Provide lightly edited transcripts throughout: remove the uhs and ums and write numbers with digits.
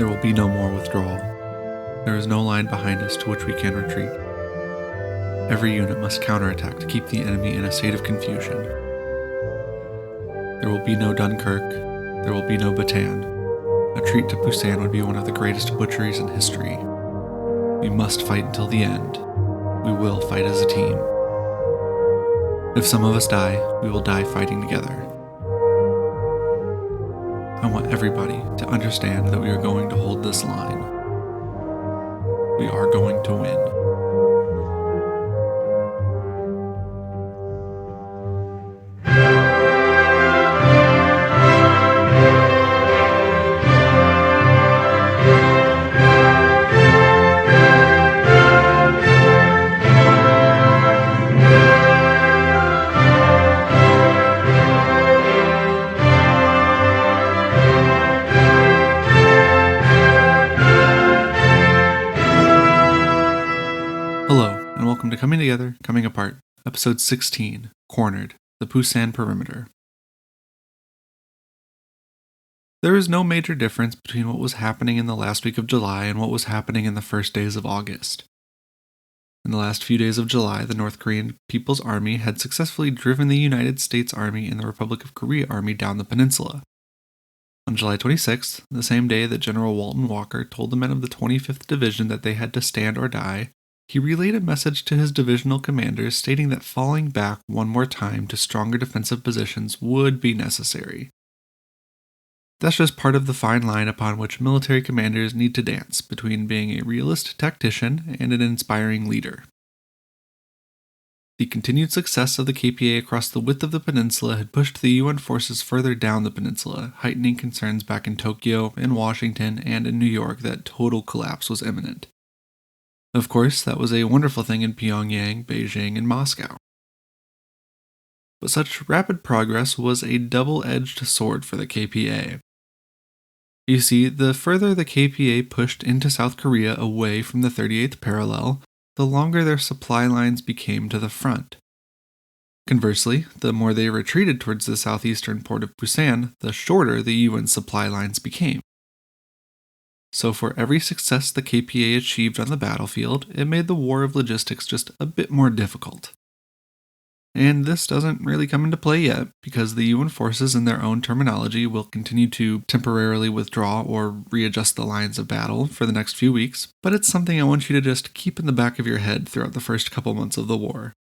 There will be no more withdrawal. There is no line behind us to which we can retreat. Every unit must counterattack to keep the enemy in a state of confusion. There will be no Dunkirk. There will be no Bataan. A retreat to Pusan would be one of the greatest butcheries in history. We must fight until the end. We will fight as a team. If some of us die, we will die fighting together. I want everybody to understand that we are going to hold this line. We are going to win. Welcome to Coming Together, Coming Apart, Episode 16, Cornered, the Pusan Perimeter. There is no major difference between what was happening in the last week of July and what was happening in the first days of August. In the last few days of July, the North Korean People's Army had successfully driven the United States Army and the Republic of Korea Army down the peninsula. On July 26th, the same day that General Walton Walker told the men of the 25th Division that they had to stand or die, he relayed a message to his divisional commanders stating that falling back one more time to stronger defensive positions would be necessary. That's just part of the fine line upon which military commanders need to dance between being a realist tactician and an inspiring leader. The continued success of the KPA across the width of the peninsula had pushed the UN forces further down the peninsula, heightening concerns back in Tokyo, in Washington, and in New York that total collapse was imminent. Of course, that was a wonderful thing in Pyongyang, Beijing, and Moscow. But such rapid progress was a double-edged sword for the KPA. You see, the further the KPA pushed into South Korea away from the 38th parallel, the longer their supply lines became to the front. Conversely, the more they retreated towards the southeastern port of Pusan, the shorter the UN supply lines became. So for every success the KPA achieved on the battlefield, it made the war of logistics just a bit more difficult. And this doesn't really come into play yet, because the UN forces in their own terminology will continue to temporarily withdraw or readjust the lines of battle for the next few weeks, but it's something I want you to just keep in the back of your head throughout the first couple months of the war.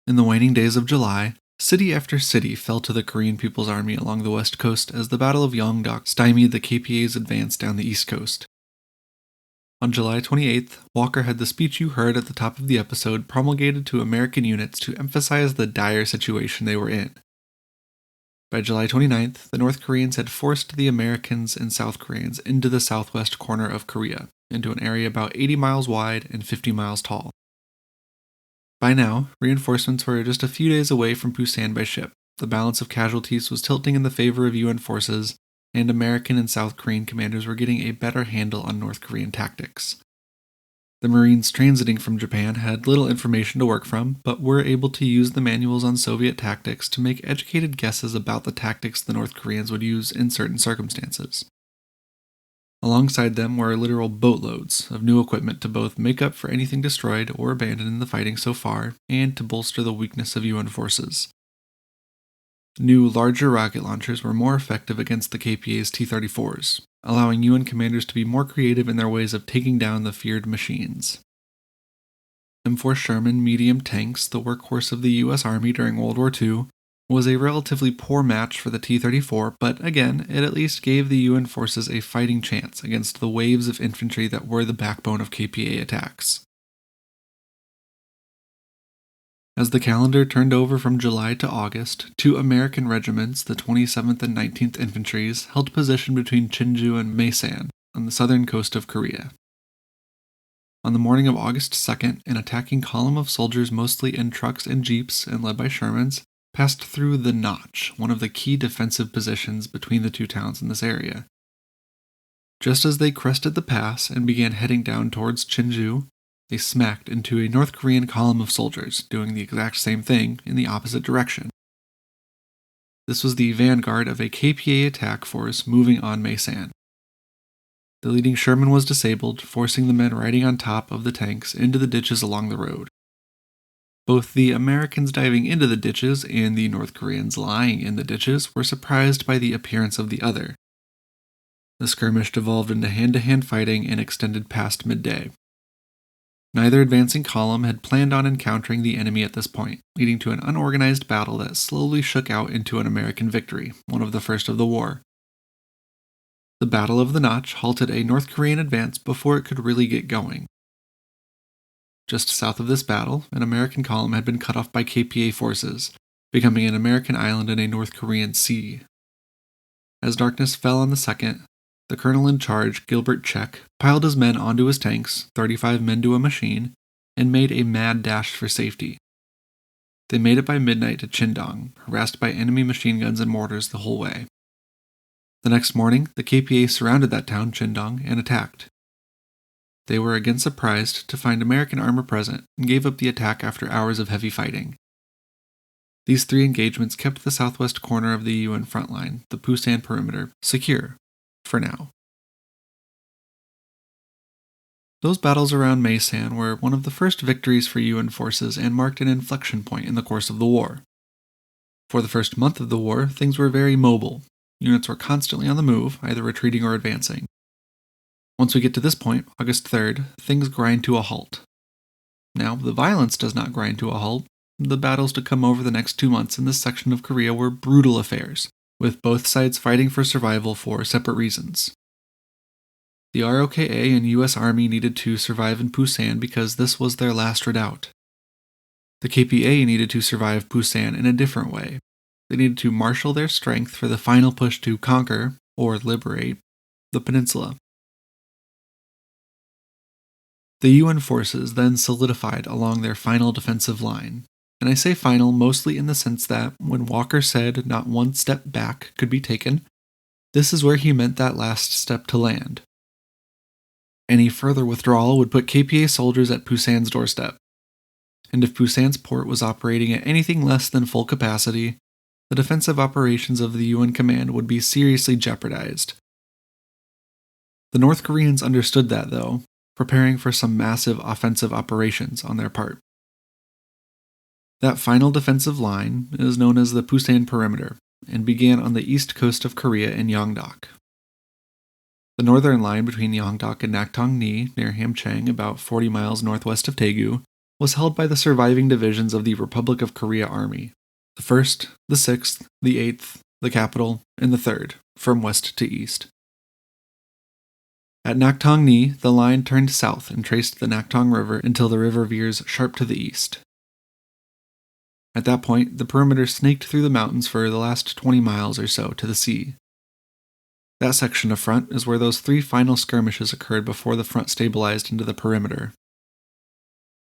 In the waning days of July, city after city fell to the Korean People's Army along the west coast as the Battle of Yeongdeok stymied the KPA's advance down the east coast. On July 28th, Walker had the speech you heard at the top of the episode promulgated to American units to emphasize the dire situation they were in. By July 29th, the North Koreans had forced the Americans and South Koreans into the southwest corner of Korea, into an area about 80 miles wide and 50 miles tall. By now, reinforcements were just a few days away from Pusan by ship. The balance of casualties was tilting in the favor of UN forces, and American and South Korean commanders were getting a better handle on North Korean tactics. The Marines transiting from Japan had little information to work from, but were able to use the manuals on Soviet tactics to make educated guesses about the tactics the North Koreans would use in certain circumstances. Alongside them were literal boatloads of new equipment to both make up for anything destroyed or abandoned in the fighting so far, and to bolster the weakness of UN forces. New, larger rocket launchers were more effective against the KPA's T-34s, allowing UN commanders to be more creative in their ways of taking down the feared machines. M4 Sherman medium tanks, the workhorse of the US Army during World War II, was a relatively poor match for the T-34, but again, it at least gave the UN forces a fighting chance against the waves of infantry that were the backbone of KPA attacks. As the calendar turned over from July to August, two American regiments, the 27th and 19th Infantries, held position between Chinju and Maesan, on the southern coast of Korea. On the morning of August 2nd, an attacking column of soldiers mostly in trucks and jeeps and led by Shermans, passed through the Notch, one of the key defensive positions between the two towns in this area. Just as they crested the pass and began heading down towards Chinju, they smacked into a North Korean column of soldiers, doing the exact same thing in the opposite direction. This was the vanguard of a KPA attack force moving on Maysan. The leading Sherman was disabled, forcing the men riding on top of the tanks into the ditches along the road. Both the Americans diving into the ditches and the North Koreans lying in the ditches were surprised by the appearance of the other. The skirmish devolved into hand-to-hand fighting and extended past midday. Neither advancing column had planned on encountering the enemy at this point, leading to an unorganized battle that slowly shook out into an American victory, one of the first of the war. The Battle of the Notch halted a North Korean advance before it could really get going. Just south of this battle, an American column had been cut off by KPA forces, becoming an American island in a North Korean sea. As darkness fell on the 2nd, the colonel in charge, Gilbert Check, piled his men onto his tanks, 35 men to a machine, and made a mad dash for safety. They made it by midnight to Chindong, harassed by enemy machine guns and mortars the whole way. The next morning, the KPA surrounded that town, Chindong, and attacked. They were again surprised to find American armor present and gave up the attack after hours of heavy fighting. These 3 engagements kept the southwest corner of the UN front line, the Pusan Perimeter, secure, for now. Those battles around Maysan were one of the first victories for UN forces and marked an inflection point in the course of the war. For the first month of the war, things were very mobile. Units were constantly on the move, either retreating or advancing. Once we get to this point, August 3rd, things grind to a halt. Now, the violence does not grind to a halt. The battles to come over the next 2 months in this section of Korea were brutal affairs, with both sides fighting for survival for separate reasons. The ROKA and US Army needed to survive in Pusan because this was their last redoubt. The KPA needed to survive Pusan in a different way. They needed to marshal their strength for the final push to conquer, or liberate, the peninsula. The UN forces then solidified along their final defensive line, and I say final mostly in the sense that when Walker said not one step back could be taken, this is where he meant that last step to land. Any further withdrawal would put KPA soldiers at Pusan's doorstep, and if Pusan's port was operating at anything less than full capacity, the defensive operations of the UN command would be seriously jeopardized. The North Koreans understood that, though, preparing for some massive offensive operations on their part. That final defensive line is known as the Pusan Perimeter and began on the east coast of Korea in Yeongdeok. The northern line between Yeongdeok and Naktong near Hamchang, about 40 miles northwest of Daegu, was held by the surviving divisions of the Republic of Korea Army, the 1st, the 6th, the 8th, the capital, and the 3rd, from west to east. At Naktong, the line turned south and traced the Naktong River until the river veers sharp to the east. At that point, the perimeter snaked through the mountains for the last 20 miles or so to the sea. That section of front is where those 3 final skirmishes occurred before the front stabilized into the perimeter.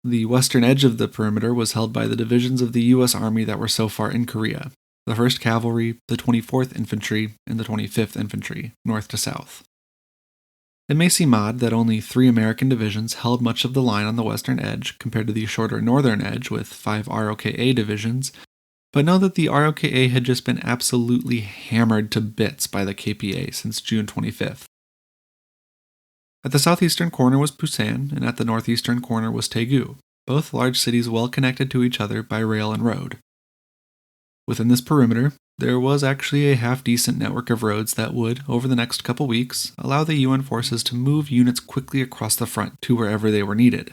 The western edge of the perimeter was held by the divisions of the U.S. Army that were so far in Korea, the 1st Cavalry, the 24th Infantry, and the 25th Infantry, north to south. It may seem odd that only 3 American divisions held much of the line on the western edge compared to the shorter northern edge with 5 ROKA divisions, but know that the ROKA had just been absolutely hammered to bits by the KPA since June 25th. At the southeastern corner was Pusan, and at the northeastern corner was Daegu, both large cities well connected to each other by rail and road. Within this perimeter, there was actually a half-decent network of roads that would, over the next couple weeks, allow the UN forces to move units quickly across the front to wherever they were needed.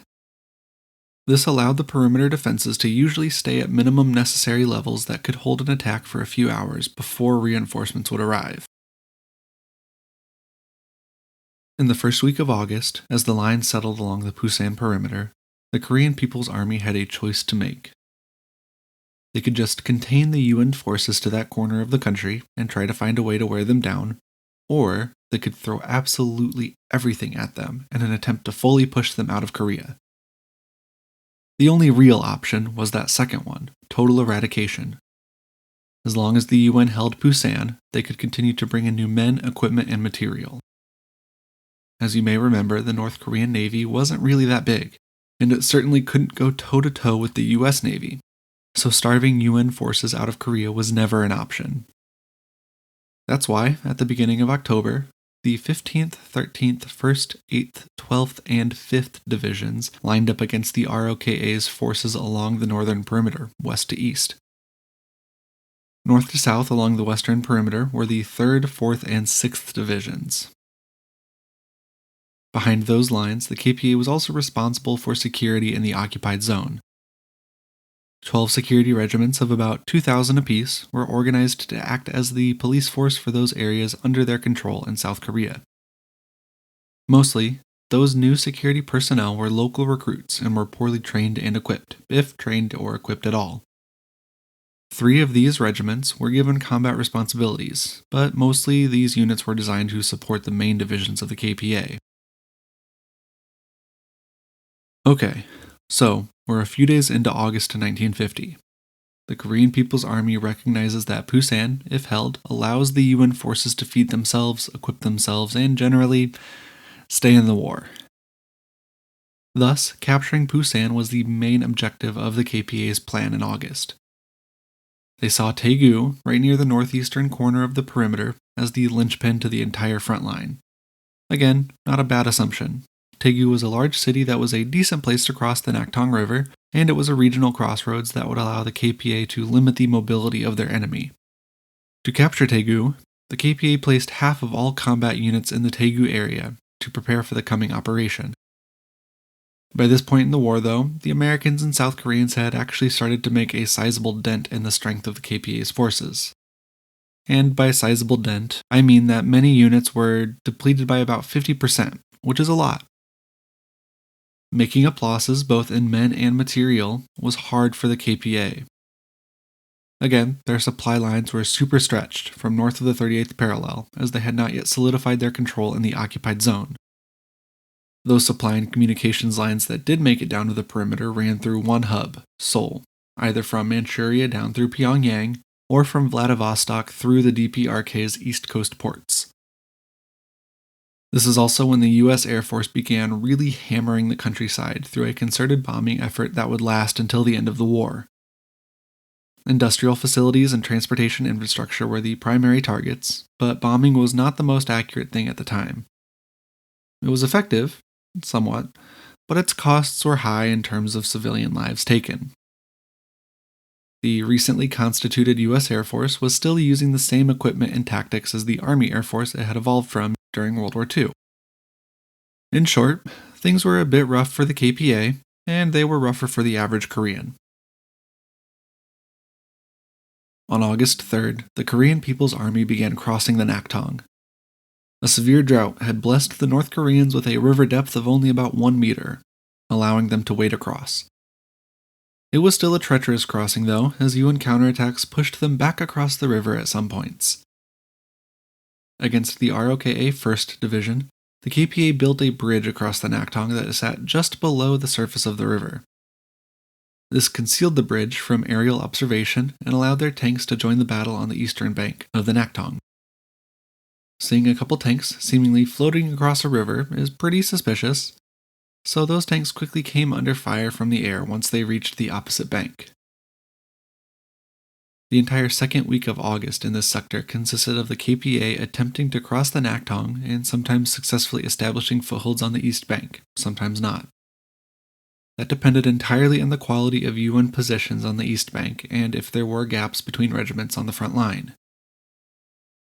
This allowed the perimeter defenses to usually stay at minimum necessary levels that could hold an attack for a few hours before reinforcements would arrive. In the first week of August, as the line settled along the Pusan perimeter, the Korean People's Army had a choice to make. They could just contain the UN forces to that corner of the country and try to find a way to wear them down, or they could throw absolutely everything at them in an attempt to fully push them out of Korea. The only real option was that second one, total eradication. As long as the UN held Pusan, they could continue to bring in new men, equipment, and material. As you may remember, the North Korean Navy wasn't really that big, and it certainly couldn't go toe-to-toe with the US Navy, so starving UN forces out of Korea was never an option. That's why, at the beginning of October, the 15th, 13th, 1st, 8th, 12th, and 5th Divisions lined up against the ROKA's forces along the northern perimeter, west to east. North to south along the western perimeter were the 3rd, 4th, and 6th Divisions. Behind those lines, the KPA was also responsible for security in the occupied zone. 12 security regiments of about 2,000 apiece were organized to act as the police force for those areas under their control in South Korea. Mostly, those new security personnel were local recruits and were poorly trained and equipped, if trained or equipped at all. 3 of these regiments were given combat responsibilities, but mostly these units were designed to support the main divisions of the KPA. Okay, so we're a few days into August 1950. The Korean People's Army recognizes that Pusan, if held, allows the UN forces to feed themselves, equip themselves, and generally stay in the war. Thus, capturing Pusan was the main objective of the KPA's plan in August. They saw Daegu, right near the northeastern corner of the perimeter, as the linchpin to the entire front line. Again, not a bad assumption. Daegu was a large city that was a decent place to cross the Naktong River, and it was a regional crossroads that would allow the KPA to limit the mobility of their enemy. To capture Daegu, the KPA placed half of all combat units in the Daegu area to prepare for the coming operation. By this point in the war, though, the Americans and South Koreans had actually started to make a sizable dent in the strength of the KPA's forces. And by sizable dent, I mean that many units were depleted by about 50%, which is a lot. Making up losses both in men and material was hard for the KPA. Again, their supply lines were super stretched from north of the 38th parallel, as they had not yet solidified their control in the occupied zone. Those supply and communications lines that did make it down to the perimeter ran through one hub, Seoul, either from Manchuria down through Pyongyang, or from Vladivostok through the DPRK's east coast ports. This is also when the US Air Force began really hammering the countryside through a concerted bombing effort that would last until the end of the war. Industrial facilities and transportation infrastructure were the primary targets, but bombing was not the most accurate thing at the time. It was effective, somewhat, but its costs were high in terms of civilian lives taken. The recently constituted US Air Force was still using the same equipment and tactics as the Army Air Force it had evolved from during World War II. In short, things were a bit rough for the KPA, and they were rougher for the average Korean. On August 3rd, the Korean People's Army began crossing the Naktong. A severe drought had blessed the North Koreans with a river depth of only about 1 meter, allowing them to wade across. It was still a treacherous crossing, though, as UN counterattacks pushed them back across the river at some points. Against the ROKA 1st Division, the KPA built a bridge across the Naktong that sat just below the surface of the river. This concealed the bridge from aerial observation and allowed their tanks to join the battle on the eastern bank of the Naktong. Seeing a couple tanks seemingly floating across a river is pretty suspicious, so those tanks quickly came under fire from the air once they reached the opposite bank. The entire second week of August in this sector consisted of the KPA attempting to cross the Naktong and sometimes successfully establishing footholds on the east bank, sometimes not. That depended entirely on the quality of UN positions on the east bank and if there were gaps between regiments on the front line.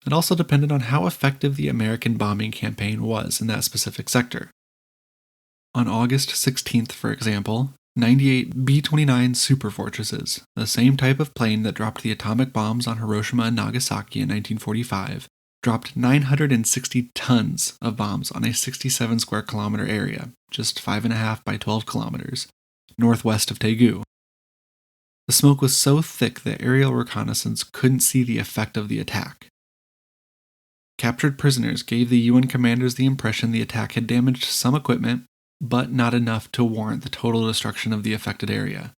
It also depended on how effective the American bombing campaign was in that specific sector. On August 16th, for example, 98 B-29 superfortresses, the same type of plane that dropped the atomic bombs on Hiroshima and Nagasaki in 1945, dropped 960 tons of bombs on a 67 square kilometer area, just 5.5 by 12 kilometers, northwest of Daegu. The smoke was so thick that aerial reconnaissance couldn't see the effect of the attack. Captured prisoners gave the UN commanders the impression the attack had damaged some equipment, but not enough to warrant the total destruction of the affected area.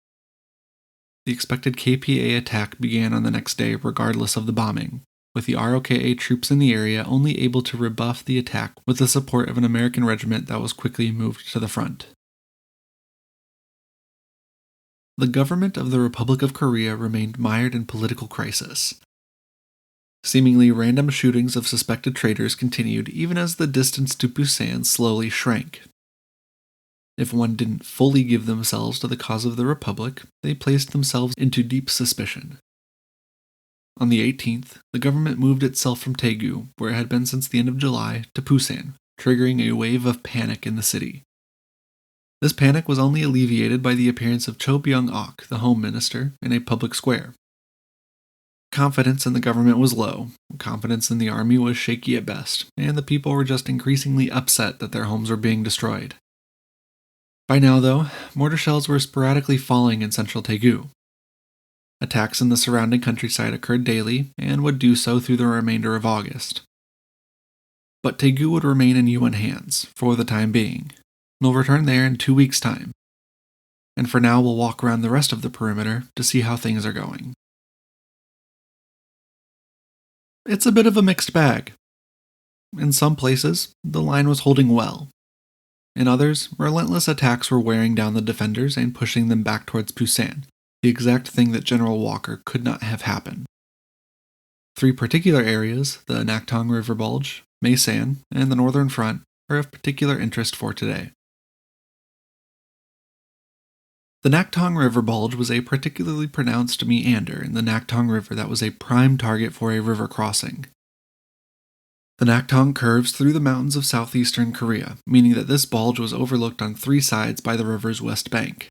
The expected KPA attack began on the next day regardless of the bombing, with the ROKA troops in the area only able to rebuff the attack with the support of an American regiment that was quickly moved to the front. The government of the Republic of Korea remained mired in political crisis. Seemingly random shootings of suspected traitors continued even as the distance to Pusan slowly shrank. If one didn't fully give themselves to the cause of the Republic, they placed themselves into deep suspicion. On the 18th, the government moved itself from Daegu, where it had been since the end of July, to Pusan, triggering a wave of panic in the city. This panic was only alleviated by the appearance of Cho Byung-ok, the Home Minister, in a public square. Confidence in the government was low, confidence in the army was shaky at best, and the people were just increasingly upset that their homes were being destroyed. By now, though, mortar shells were sporadically falling in central Daegu. Attacks in the surrounding countryside occurred daily, and would do so through the remainder of August. But Daegu would remain in UN hands, for the time being. We'll return there in 2 weeks' time. And for now, we'll walk around the rest of the perimeter to see how things are going. It's a bit of a mixed bag. In some places, the line was holding well. In others, relentless attacks were wearing down the defenders and pushing them back towards Pusan, the exact thing that General Walker could not have happened. 3 particular areas, the Naktong River Bulge, Maysan, and the Northern Front, are of particular interest for today. The Naktong River Bulge was a particularly pronounced meander in the Naktong River that was a prime target for a river crossing. The Naktong curves through the mountains of southeastern Korea, meaning that this bulge was overlooked on 3 sides by the river's west bank.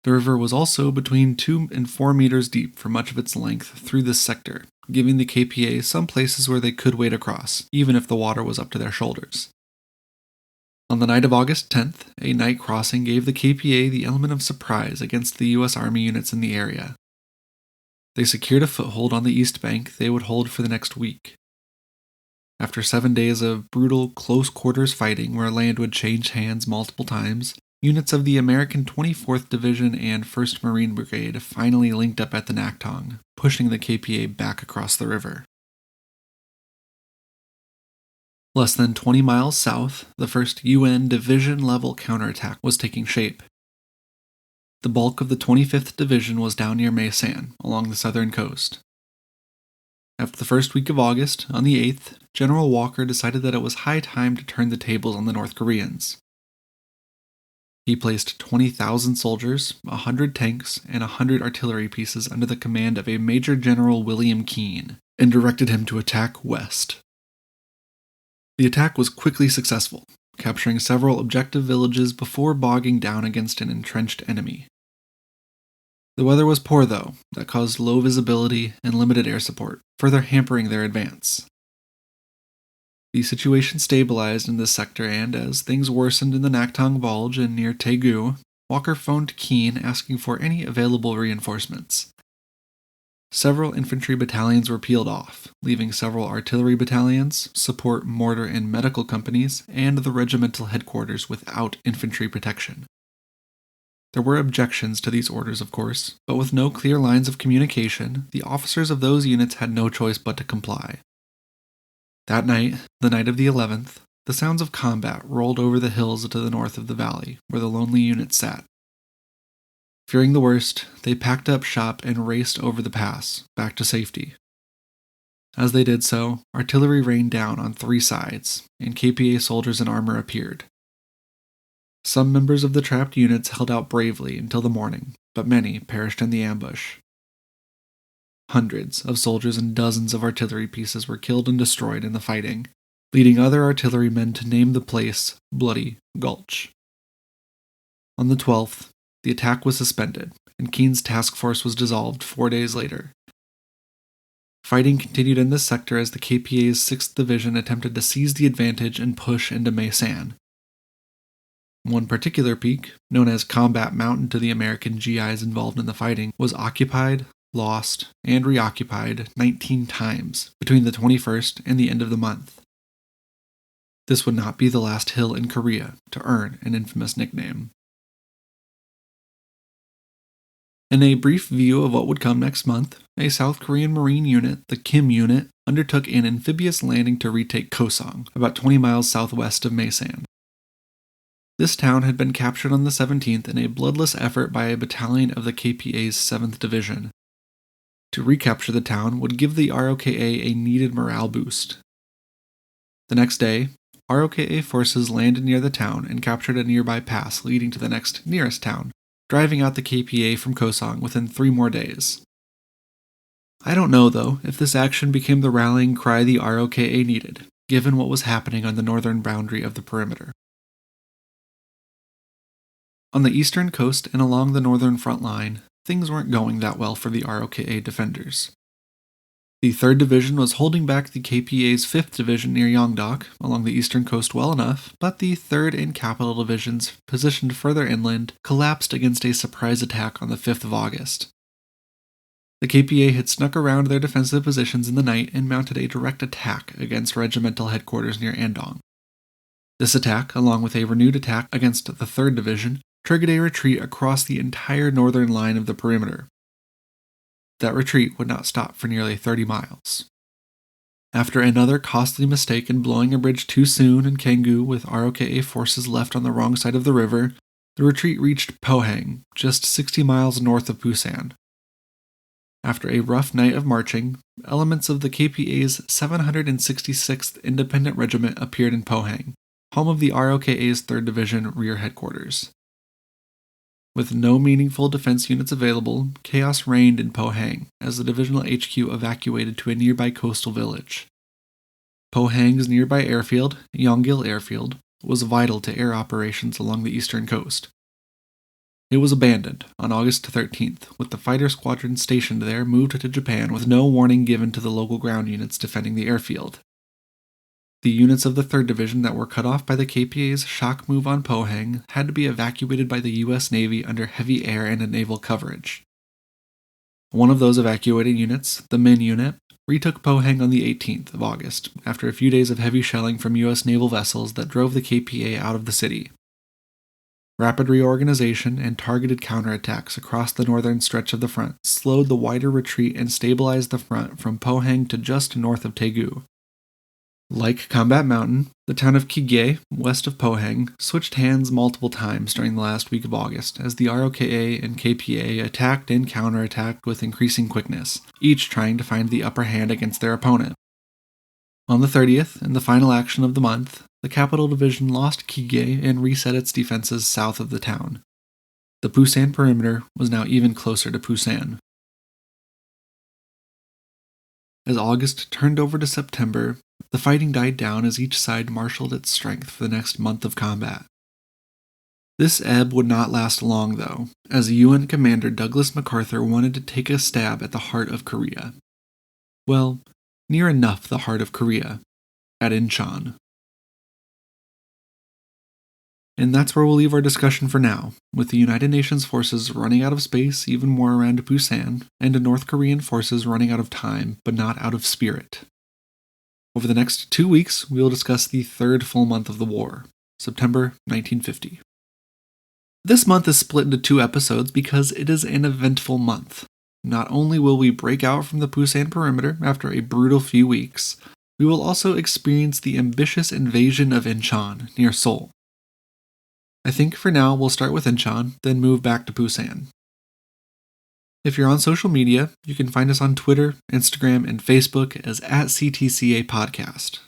The river was also between 2 and 4 meters deep for much of its length through this sector, giving the KPA some places where they could wade across, even if the water was up to their shoulders. On the night of August 10th, a night crossing gave the KPA the element of surprise against the U.S. Army units in the area. They secured a foothold on the east bank they would hold for the next week. After 7 days of brutal, close-quarters fighting where land would change hands multiple times, units of the American 24th Division and 1st Marine Brigade finally linked up at the Naktong, pushing the KPA back across the river. Less than 20 miles south, the first UN division-level counterattack was taking shape. The bulk of the 25th Division was down near Maysan, along the southern coast. After the first week of August, on the 8th, General Walker decided that it was high time to turn the tables on the North Koreans. He placed 20,000 soldiers, 100 tanks, and 100 artillery pieces under the command of a Major General William Keane, and directed him to attack west. The attack was quickly successful, capturing several objective villages before bogging down against an entrenched enemy. The weather was poor, though, that caused low visibility and limited air support, further hampering their advance. The situation stabilized in this sector, and as things worsened in the Naktong Bulge and near Daegu, Walker phoned Keane asking for any available reinforcements. Several infantry battalions were peeled off, leaving several artillery battalions, support mortar and medical companies, and the regimental headquarters without infantry protection. There were objections to these orders, of course, but with no clear lines of communication, the officers of those units had no choice but to comply. That night, the night of the 11th, the sounds of combat rolled over the hills to the north of the valley, where the lonely unit sat. Fearing the worst, they packed up shop and raced over the pass, back to safety. As they did so, artillery rained down on 3 sides, and KPA soldiers in armor appeared. Some members of the trapped units held out bravely until the morning, but many perished in the ambush. Hundreds of soldiers and dozens of artillery pieces were killed and destroyed in the fighting, leading other artillerymen to name the place Bloody Gulch. On the 12th, the attack was suspended, and Keane's task force was dissolved 4 days later. Fighting continued in this sector as the KPA's 6th Division attempted to seize the advantage and push into Maysan. One particular peak, known as Combat Mountain to the American GIs involved in the fighting, was occupied, lost, and reoccupied 19 times between the 21st and the end of the month. This would not be the last hill in Korea to earn an infamous nickname. In a brief view of what would come next month, a South Korean Marine unit, the Kim Unit, undertook an amphibious landing to retake Kosong, about 20 miles southwest of Maysan. This town had been captured on the 17th in a bloodless effort by a battalion of the KPA's 7th Division. to recapture the town would give the ROKA a needed morale boost. The next day, ROKA forces landed near the town and captured a nearby pass leading to the next nearest town, driving out the KPA from Kosong within 3 more days. I don't know, though, if this action became the rallying cry the ROKA needed, given what was happening on the northern boundary of the perimeter. On the eastern coast and along the northern front line, things weren't going that well for the ROKA defenders. The 3rd Division was holding back the KPA's 5th Division near Yeongdeok along the eastern coast well enough, but the 3rd and Capital Divisions, positioned further inland, collapsed against a surprise attack on the 5th of August. The KPA had snuck around their defensive positions in the night and mounted a direct attack against regimental headquarters near Andong. This attack, along with a renewed attack against the 3rd Division, triggered a retreat across the entire northern line of the perimeter. That retreat would not stop for nearly 30 miles. After another costly mistake in blowing a bridge too soon in Kanggu with ROKA forces left on the wrong side of the river, the retreat reached Pohang, just 60 miles north of Pusan. After a rough night of marching, elements of the KPA's 766th Independent Regiment appeared in Pohang, home of the ROKA's 3rd Division rear headquarters. With no meaningful defense units available, chaos reigned in Pohang as the divisional HQ evacuated to a nearby coastal village. Pohang's nearby airfield, Yonggil Airfield, was vital to air operations along the eastern coast. It was abandoned on August 13th, with the fighter squadron stationed there moved to Japan with no warning given to the local ground units defending the airfield. The units of the 3rd Division that were cut off by the KPA's shock move on Pohang had to be evacuated by the U.S. Navy under heavy air and naval coverage. One of those evacuated units, the Min Unit, retook Pohang on the 18th of August after a few days of heavy shelling from U.S. naval vessels that drove the KPA out of the city. Rapid reorganization and targeted counterattacks across the northern stretch of the front slowed the wider retreat and stabilized the front from Pohang to just north of Daegu. Like Combat Mountain, the town of Kigye, west of Pohang, switched hands multiple times during the last week of August as the ROKA and KPA attacked and counterattacked with increasing quickness, each trying to find the upper hand against their opponent. On the 30th, in the final action of the month, the Capital Division lost Kigye and reset its defenses south of the town. The Pusan Perimeter was now even closer to Pusan. As August turned over to September, the fighting died down as each side marshaled its strength for the next month of combat. This ebb would not last long, though, as UN Commander Douglas MacArthur wanted to take a stab at the heart of Korea. Well, near enough the heart of Korea, at Incheon. And that's where we'll leave our discussion for now, with the United Nations forces running out of space even more around Pusan, and the North Korean forces running out of time, but not out of spirit. Over the next 2 weeks, we will discuss the 3rd full month of the war, September 1950. This month is split into 2 episodes because it is an eventful month. Not only will we break out from the Pusan Perimeter after a brutal few weeks, we will also experience the ambitious invasion of Incheon, near Seoul. I think for now we'll start with Incheon, then move back to Pusan. If you're on social media, you can find us on Twitter, Instagram, and Facebook as @CTCA Podcast.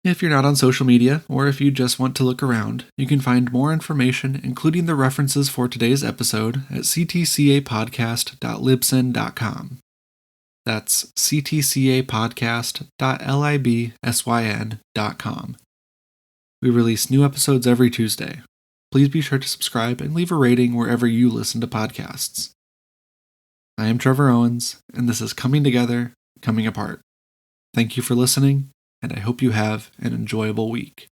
If you're not on social media, or if you just want to look around, you can find more information, including the references for today's episode, at ctcapodcast.libsyn.com. That's ctcapodcast.libsyn.com. We release new episodes every Tuesday. Please be sure to subscribe and leave a rating wherever you listen to podcasts. I am Trevor Owens, and this is Coming Together, Coming Apart. Thank you for listening, and I hope you have an enjoyable week.